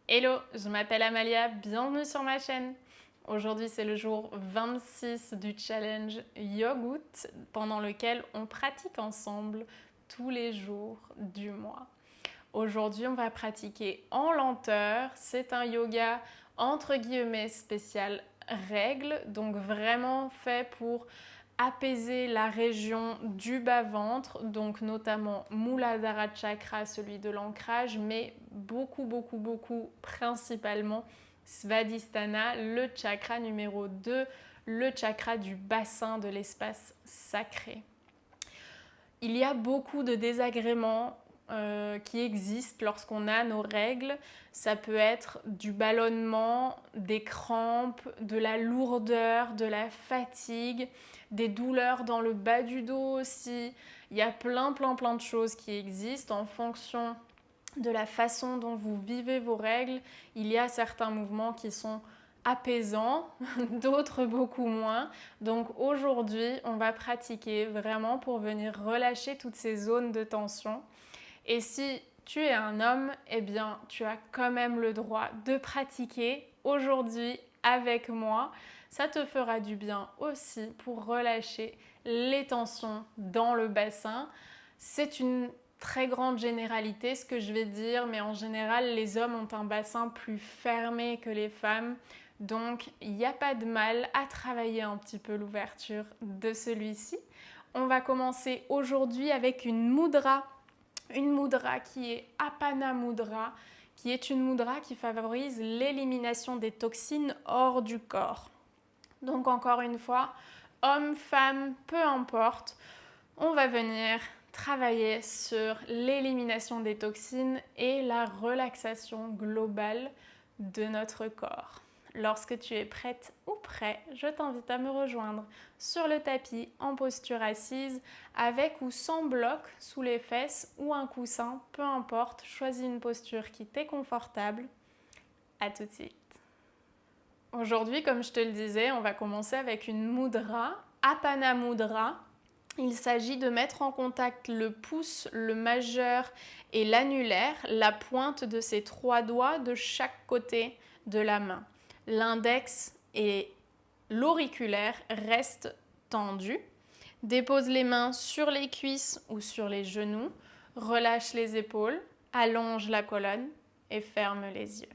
Hello, je m'appelle Amalia, bienvenue sur ma chaîne. Aujourd'hui c'est le jour 26 du challenge Yogout pendant lequel on pratique ensemble tous les jours du mois. Aujourd'hui on va pratiquer en lenteur, c'est un yoga entre guillemets spécial règle, donc vraiment fait pour apaiser la région du bas-ventre, donc notamment Muladhara Chakra, celui de l'ancrage, mais beaucoup, principalement Svadhisthana, le chakra numéro 2, le chakra du bassin de l'espace sacré. Il y a beaucoup de désagréments qui existent lorsqu'on a nos règles. Ça peut être du ballonnement, des crampes, de la lourdeur, de la fatigue, des douleurs dans le bas du dos aussi. Il y a plein de choses qui existent en fonction de la façon dont vous vivez vos règles. Il y a certains mouvements qui sont apaisants, d'autres beaucoup moins. Donc aujourd'hui, on va pratiquer vraiment pour venir relâcher toutes ces zones de tension. Et si tu es un homme, eh bien, tu as quand même le droit de pratiquer aujourd'hui avec moi. Ça te fera du bien aussi pour relâcher les tensions dans le bassin. C'est une très grande généralité ce que je vais dire, mais en général, les hommes ont un bassin plus fermé que les femmes. Donc, il n'y a pas de mal à travailler un petit peu l'ouverture de celui-ci. On va commencer aujourd'hui avec une mudra qui est Apana Mudra, qui est une mudra qui favorise l'élimination des toxines hors du corps. Donc encore une fois, homme, femme, peu importe, on va venir travailler sur l'élimination des toxines et la relaxation globale de notre corps. Lorsque tu es prête ou prêt, je t'invite à me rejoindre sur le tapis en posture assise avec ou sans bloc sous les fesses ou un coussin, peu importe, choisis une posture qui t'est confortable. À tout de suite. Aujourd'hui, comme je te le disais, on va commencer avec une mudra, Apana Mudra. Il s'agit de mettre en contact le pouce, le majeur et l'annulaire, la pointe de ces trois doigts de chaque côté de la main. L'index et l'auriculaire restent tendus. Dépose les mains sur les cuisses ou sur les genoux. Relâche les épaules, allonge la colonne et ferme les yeux.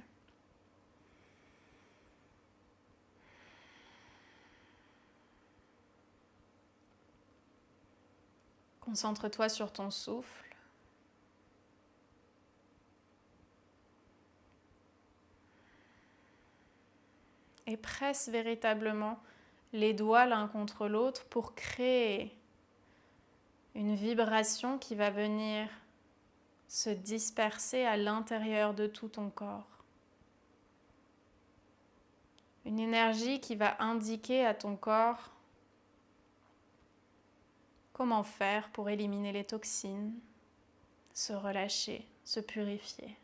Concentre-toi sur ton souffle. Et presse véritablement les doigts l'un contre l'autre pour créer une vibration qui va venir se disperser à l'intérieur de tout ton corps. Une énergie qui va indiquer à ton corps comment faire pour éliminer les toxines, se relâcher, se purifier.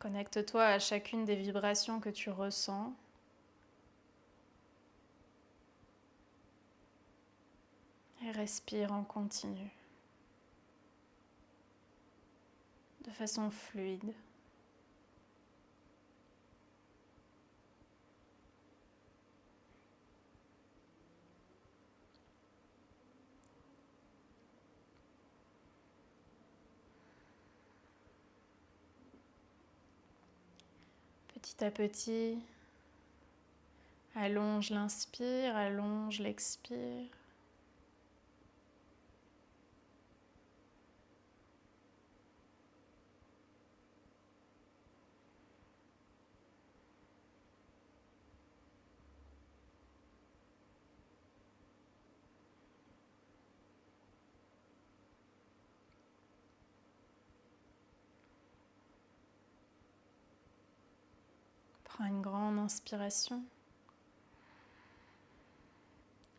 Connecte-toi à chacune des vibrations que tu ressens. Et respire en continu, de façon fluide. Petit à petit, allonge l'inspire, allonge l'expire. Prends une grande inspiration.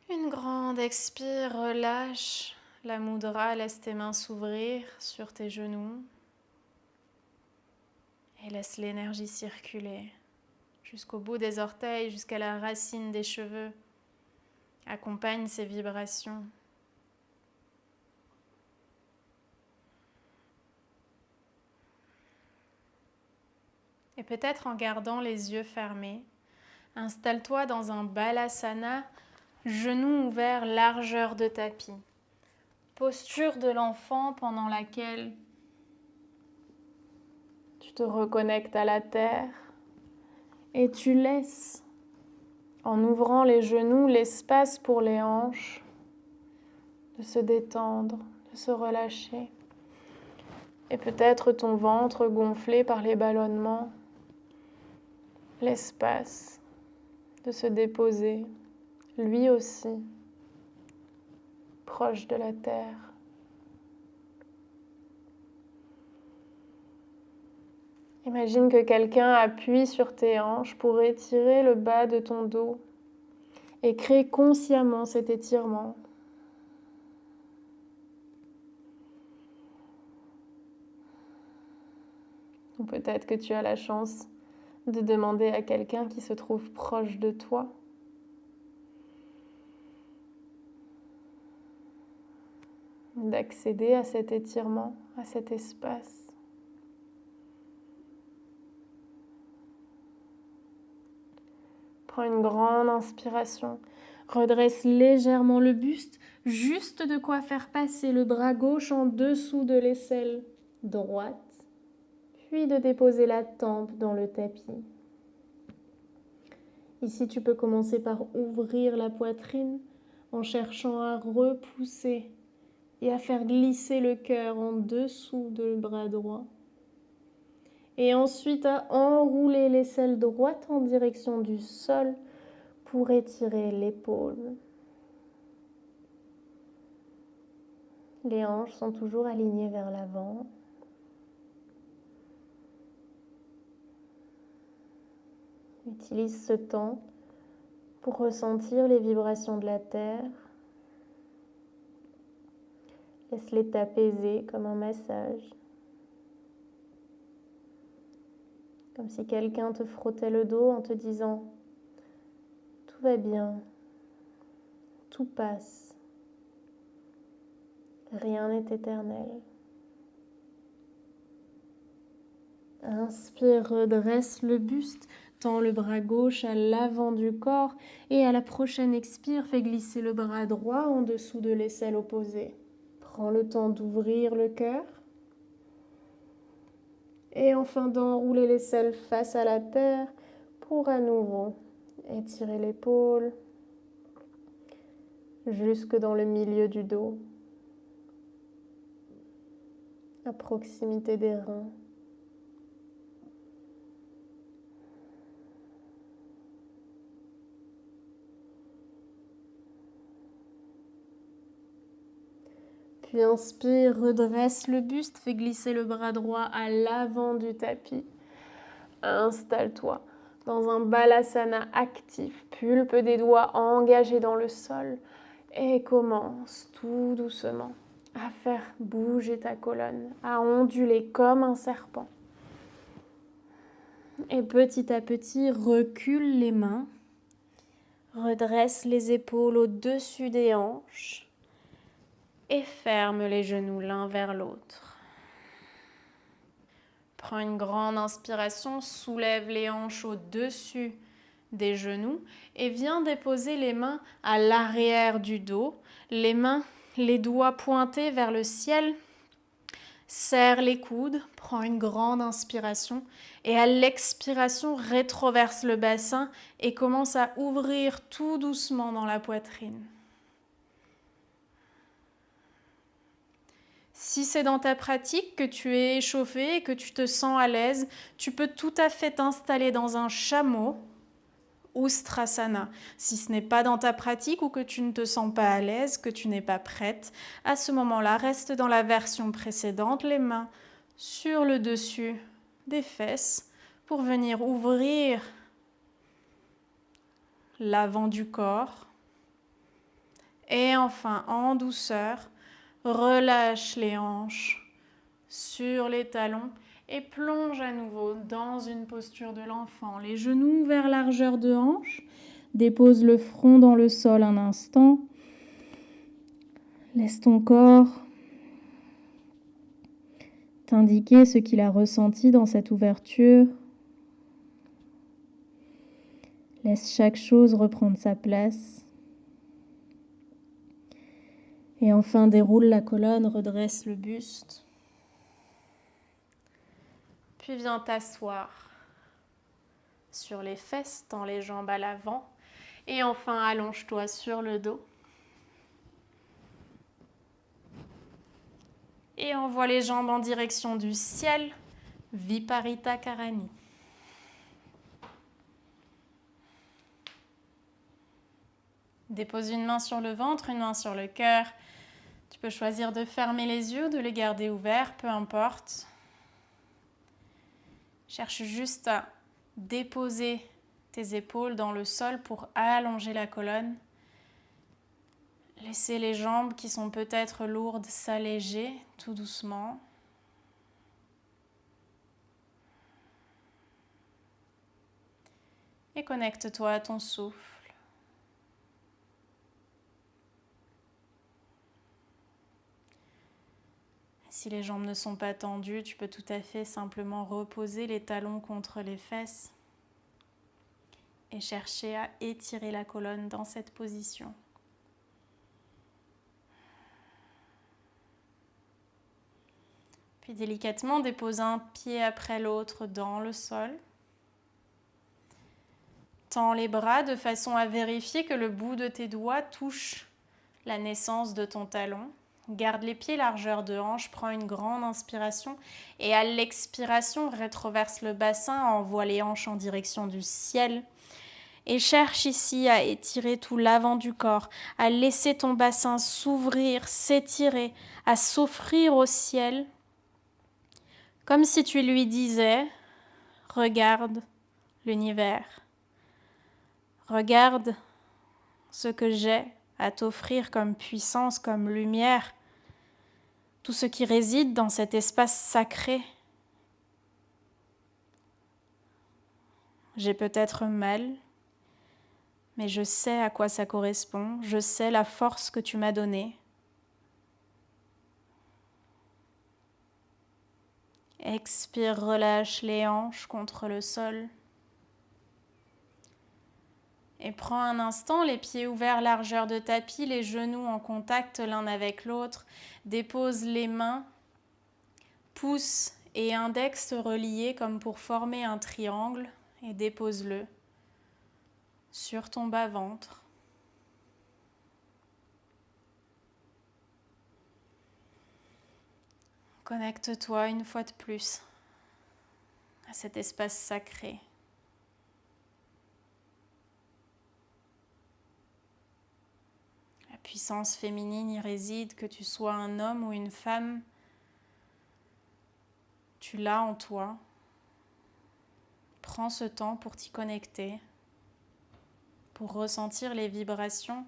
Une grande expire, relâche la mudra, laisse tes mains s'ouvrir sur tes genoux et laisse l'énergie circuler jusqu'au bout des orteils, jusqu'à la racine des cheveux. Accompagne ces vibrations. Et peut-être en gardant les yeux fermés, installe-toi dans un balasana, genoux ouverts, largeur de tapis. Posture de l'enfant pendant laquelle tu te reconnectes à la terre et tu laisses, en ouvrant les genoux, l'espace pour les hanches de se détendre, de se relâcher. Et peut-être ton ventre gonflé par les ballonnements, l'espace de se déposer, lui aussi, proche de la terre. Imagine que quelqu'un appuie sur tes hanches pour étirer le bas de ton dos et crée consciemment cet étirement. Ou peut-être que tu as la chance de demander à quelqu'un qui se trouve proche de toi d'accéder à cet étirement, à cet espace. Prends une grande inspiration, redresse légèrement le buste, juste de quoi faire passer le bras gauche en dessous de l'aisselle droite, puis de déposer la tempe dans le tapis. Ici, tu peux commencer par ouvrir la poitrine en cherchant à repousser et à faire glisser le cœur en dessous de le bras droit. Et ensuite à enrouler l'aisselle droite en direction du sol pour étirer l'épaule. Les hanches sont toujours alignées vers l'avant. Utilise ce temps pour ressentir les vibrations de la terre. Laisse-les t'apaiser comme un massage. Comme si quelqu'un te frottait le dos en te disant « Tout va bien, tout passe, rien n'est éternel ». Inspire, redresse le buste, tends le bras gauche à l'avant du corps et à la prochaine expire, fais glisser le bras droit en dessous de l'aisselle opposée. Prends le temps d'ouvrir le cœur. Et enfin d'enrouler l'aisselle face à la terre pour à nouveau étirer l'épaule jusque dans le milieu du dos, à proximité des reins. Puis inspire, redresse le buste, fais glisser le bras droit à l'avant du tapis. Installe-toi dans un balasana actif, pulpe des doigts engagés dans le sol et commence tout doucement à faire bouger ta colonne, à onduler comme un serpent. Et petit à petit, recule les mains, redresse les épaules au-dessus des hanches et ferme les genoux l'un vers l'autre. Prends une grande inspiration, soulève les hanches au-dessus des genoux et viens déposer les mains à l'arrière du dos, les doigts pointés vers le ciel. Serre les coudes, prends une grande inspiration et à l'expiration, rétroverse le bassin et commence à ouvrir tout doucement dans la poitrine. Si c'est dans ta pratique que tu es échauffé et que tu te sens à l'aise, tu peux tout à fait t'installer dans un chameau ou Ustrasana. Si ce n'est pas dans ta pratique ou que tu ne te sens pas à l'aise, que tu n'es pas prête, à ce moment-là, reste dans la version précédente, les mains sur le dessus des fesses pour venir ouvrir l'avant du corps. Et enfin, en douceur, relâche les hanches sur les talons Et plonge à nouveau dans une posture de l'enfant. Les genoux vers largeur de hanche. Dépose le front dans le sol un instant. Laisse ton corps t'indiquer ce qu'il a ressenti dans cette ouverture. Laisse chaque chose reprendre sa place. Et enfin, déroule la colonne, redresse le buste. Puis viens t'asseoir sur les fesses, tends les jambes à l'avant. Et enfin, allonge-toi sur le dos. Et envoie les jambes en direction du ciel, Viparita Karani. Dépose une main sur le ventre, une main sur le cœur. Tu peux choisir de fermer les yeux ou de les garder ouverts, peu importe. Cherche juste à déposer tes épaules dans le sol pour allonger la colonne. Laissez les jambes qui sont peut-être lourdes s'alléger tout doucement. Et connecte-toi à ton souffle. Si les jambes ne sont pas tendues, tu peux tout à fait simplement reposer les talons contre les fesses et chercher à étirer la colonne dans cette position. Puis délicatement, dépose un pied après l'autre dans le sol. Tends les bras de façon à vérifier que le bout de tes doigts touche la naissance de ton talon. Garde les pieds largeur de hanche, prends une grande inspiration et à l'expiration, rétroverse le bassin, envoie les hanches en direction du ciel. Et cherche ici à étirer tout l'avant du corps, à laisser ton bassin s'ouvrir, s'étirer, à s'offrir au ciel. Comme si tu lui disais, regarde l'univers, regarde ce que j'ai à t'offrir comme puissance, comme lumière, tout ce qui réside dans cet espace sacré. J'ai peut-être mal, mais je sais à quoi ça correspond, je sais la force que tu m'as donnée. Expire, relâche les hanches contre le sol. Et prends un instant, les pieds ouverts largeur de tapis, les genoux en contact l'un avec l'autre. Dépose les mains, pouce et index reliés comme pour former un triangle et dépose-le sur ton bas-ventre. Connecte-toi une fois de plus à cet espace sacré. La puissance féminine y réside, que tu sois un homme ou une femme, tu l'as en toi. Prends ce temps pour t'y connecter, pour ressentir les vibrations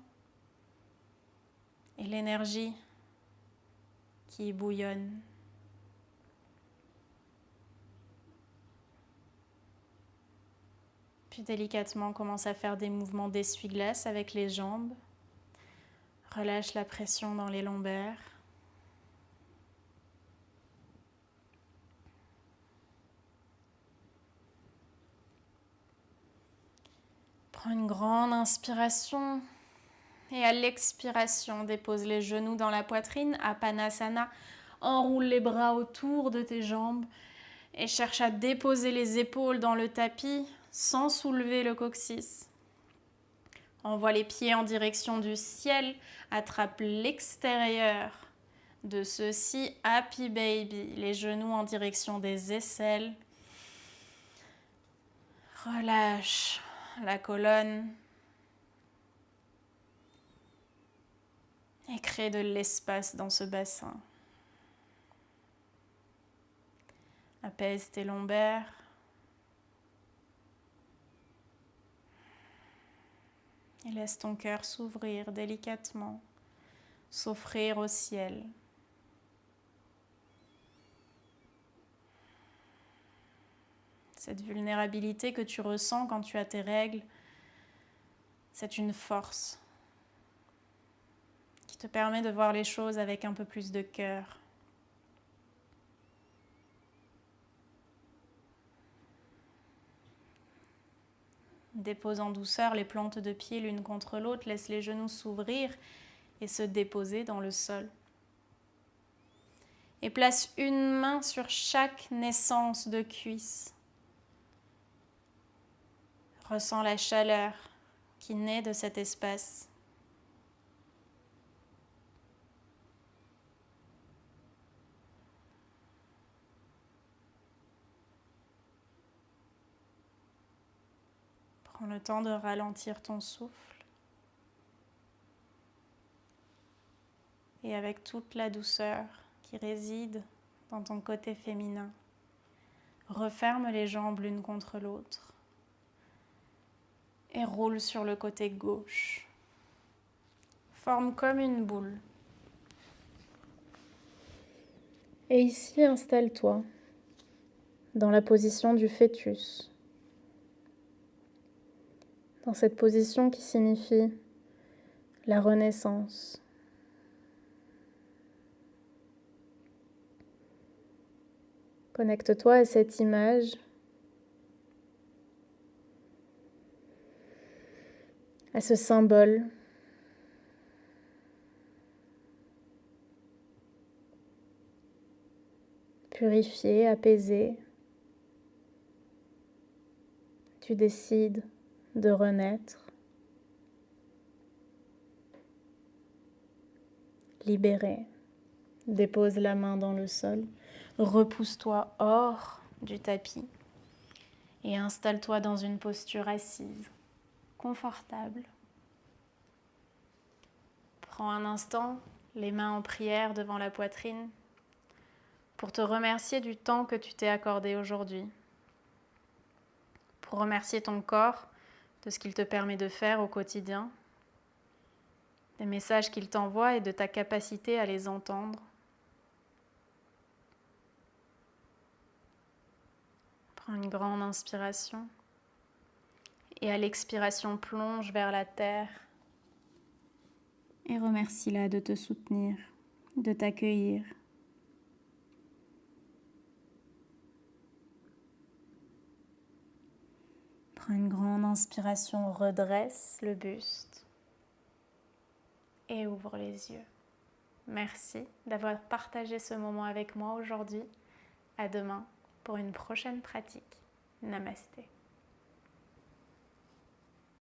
et l'énergie qui y bouillonne. Puis délicatement, commence à faire des mouvements d'essuie-glace avec les jambes. Relâche la pression dans les lombaires. Prends une grande inspiration et à l'expiration, dépose les genoux dans la poitrine, Apanasana. Enroule les bras autour de tes jambes et cherche à déposer les épaules dans le tapis sans soulever le coccyx. Envoie les pieds en direction du ciel, attrape l'extérieur de ceux-ci, Happy Baby, les genoux en direction des aisselles. Relâche la colonne et crée de l'espace dans ce bassin. Apaise tes lombaires. Et laisse ton cœur s'ouvrir délicatement, s'offrir au ciel. Cette vulnérabilité que tu ressens quand tu as tes règles, c'est une force qui te permet de voir les choses avec un peu plus de cœur. Dépose en douceur les plantes de pied l'une contre l'autre, laisse les genoux s'ouvrir et se déposer dans le sol. Et place une main sur chaque naissance de cuisse. Ressens la chaleur qui naît de cet espace. Prends le temps de ralentir ton souffle. Et avec toute la douceur qui réside dans ton côté féminin, referme les jambes l'une contre l'autre et roule sur le côté gauche. Forme comme une boule. Et ici, installe-toi dans la position du fœtus. Dans cette position qui signifie la renaissance. Connecte-toi à cette image. À ce symbole. Purifié, apaisé. Tu décides de renaître. Libéré. Dépose la main dans le sol. Repousse-toi hors du tapis et installe-toi dans une posture assise, confortable. Prends un instant, les mains en prière devant la poitrine, pour te remercier du temps que tu t'es accordé aujourd'hui, pour remercier ton corps de ce qu'il te permet de faire au quotidien, des messages qu'il t'envoie et de ta capacité à les entendre. Prends une grande inspiration et à l'expiration, plonge vers la terre et remercie-la de te soutenir, de t'accueillir. Prends une grande inspiration, redresse le buste et ouvre les yeux. Merci d'avoir partagé ce moment avec moi aujourd'hui. À demain pour une prochaine pratique. Namasté.